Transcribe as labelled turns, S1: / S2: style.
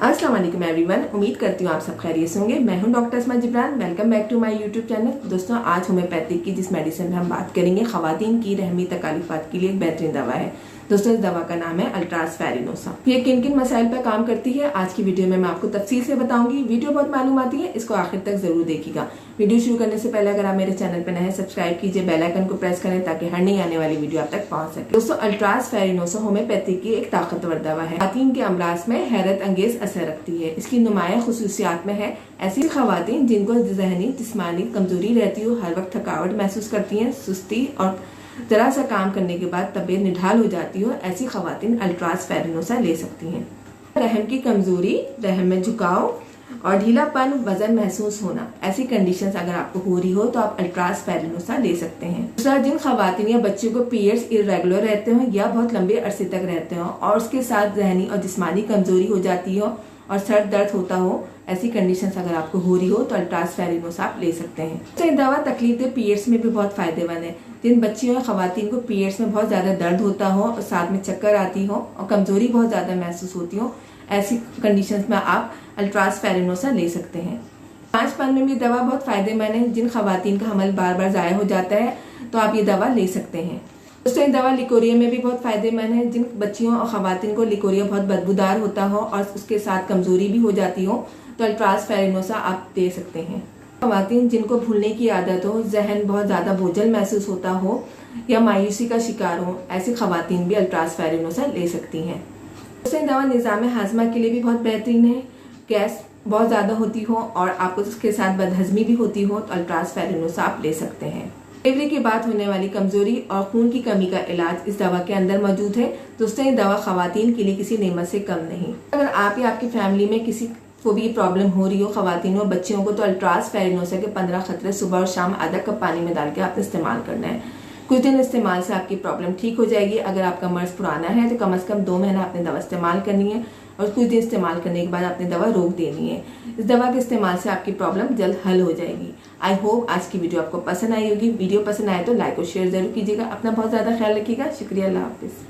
S1: अस्सलाम वालेकुम एवरीवन, उम्मीद करती हूँ आप सब खैरियत से होंगे। मैं हूँ doctor Asma Jibran. Welcome back to my YouTube channel. दोस्तों, आज होम्योपैथिक की जिस मेडिसिन में हम बात करेंगे खवातीन की रहमी तकालीफात के लिए एक बेहतरीन दवा है। दोस्तों, इस दवा का नाम है अल्ट्राज फेरिनोसा। ये किन किन मसाइल पर काम करती है आज की वीडियो में मैं आपको तफसील से बताऊंगी। वीडियो बहुत मालूम आती है, इसको आखिर तक जरूर देखिएगा। वीडियो शुरू करने से पहले अगर आप मेरे चैनल पर नए हैं, सब्सक्राइब कीजिए, बेल आइकन को प्रेस करें ताकि हर नई आने वाली वीडियो आप तक पहुंच सके। दोस्तों, अल्ट्राज फेरिनोसा होम्योपैथिक की एक ताकतवर दवा है। खवातीन के अमराज में हैरत अंगेज असर रखती है। इसकी नुमाया खुसूसियात में है ऐसी खवातीन जिनको ज़हनी जिस्मानी कमजोरी रहती हो, हर वक्त थकावट महसूस करती हैं, सुस्ती और जरा सा काम करने के बाद तबीयत निढाल हो जाती हो, ऐसी खवातीन अल्ट्राज फेरिनोसा ले सकती हैं। रहम की कमजोरी, रहम में झुकाव और ढीलापन, वजन महसूस होना, ऐसी कंडीशंस अगर आपको हो रही हो तो आप अल्ट्राज फेरिनोसा ले सकते हैं। दूसरा, जिन खवातीन या बच्चों को पीरियड्स इरेगुलर रहते हो या बहुत लंबे अरसे तक रहते हो और उसके साथ जहनी और जिस्मानी कमजोरी हो जाती हो और सर दर्द होता हो, ऐसी कंडीशंस अगर आपको हो रही हो तो अल्ट्राज फेरिनोसा आप ले सकते हैं। तो ये दवा तकलीफ पीरियड्स में भी बहुत फायदेमंद है। जिन बच्चियों या खवातीन को पीरियड्स में बहुत ज्यादा दर्द होता हो और साथ में चक्कर आती हो और कमजोरी बहुत ज्यादा महसूस होती हो, ऐसी कंडीशंस में आप अल्ट्राज फेरिनोसा ले सकते हैं। 5 में भी दवा बहुत फायदेमंद है। जिन खवातीन का हमल बार बार जाया हो जाता है तो आप ये दवा ले सकते हैं। दोस्तों, दवा लिकोरिया में भी बहुत फायदेमंद है। जिन बच्चियों और खवातीन को लिकोरिया बहुत बदबूदार होता हो और उसके साथ कमजोरी भी हो जाती हो तो अल्ट्राज फेरिनोसा आप दे सकते हैं। खवातीन जिनको भूलने की आदत हो, जहन बहुत ज्यादा बोझल महसूस होता हो या मायूसी का शिकार हो, ऐसी खवातीन भी अल्ट्राज फेरिनोसा ले सकती हैं। दोस्तों, दवा निज़ाम हाजमा के लिए भी बहुत बेहतरीन है। गैस बहुत ज्यादा होती हो और आपको उसके साथ बदहजमी भी होती हो तो अल्ट्राज फेरिनोसा आप ले सकते हैं। डिलीवरी के बाद होने वाली कमजोरी और खून की कमी का इलाज इस दवा के अंदर मौजूद है। दोस्तों, ये दवा खवातीन के लिए किसी नेमत से कम नहीं। अगर आप या आपकी फैमिली में किसी को भी प्रॉब्लम हो रही हो, खवातीन और बच्चियों को, तो अल्ट्राज फेरिनोसा के 15 खतरे सुबह और शाम आधा कप पानी में डाल के आपने इस्तेमाल करना है। कुछ दिन इस्तेमाल से आपकी प्रॉब्लम ठीक हो जाएगी। अगर आपका मर्ज पुराना है तो कम से कम 2 महीना आपने दवा इस्तेमाल करनी है और कुछ दिन इस्तेमाल करने के बाद आपने दवा रोक देनी है। इस दवा के इस्तेमाल से आपकी प्रॉब्लम जल्द हल हो जाएगी। आई होप आज की वीडियो आपको पसंद आई होगी। वीडियो पसंद आए तो लाइक और शेयर जरूर कीजिएगा। अपना बहुत ज्यादा ख्याल रखिएगा। शुक्रिया, अल्लाह हाफिज।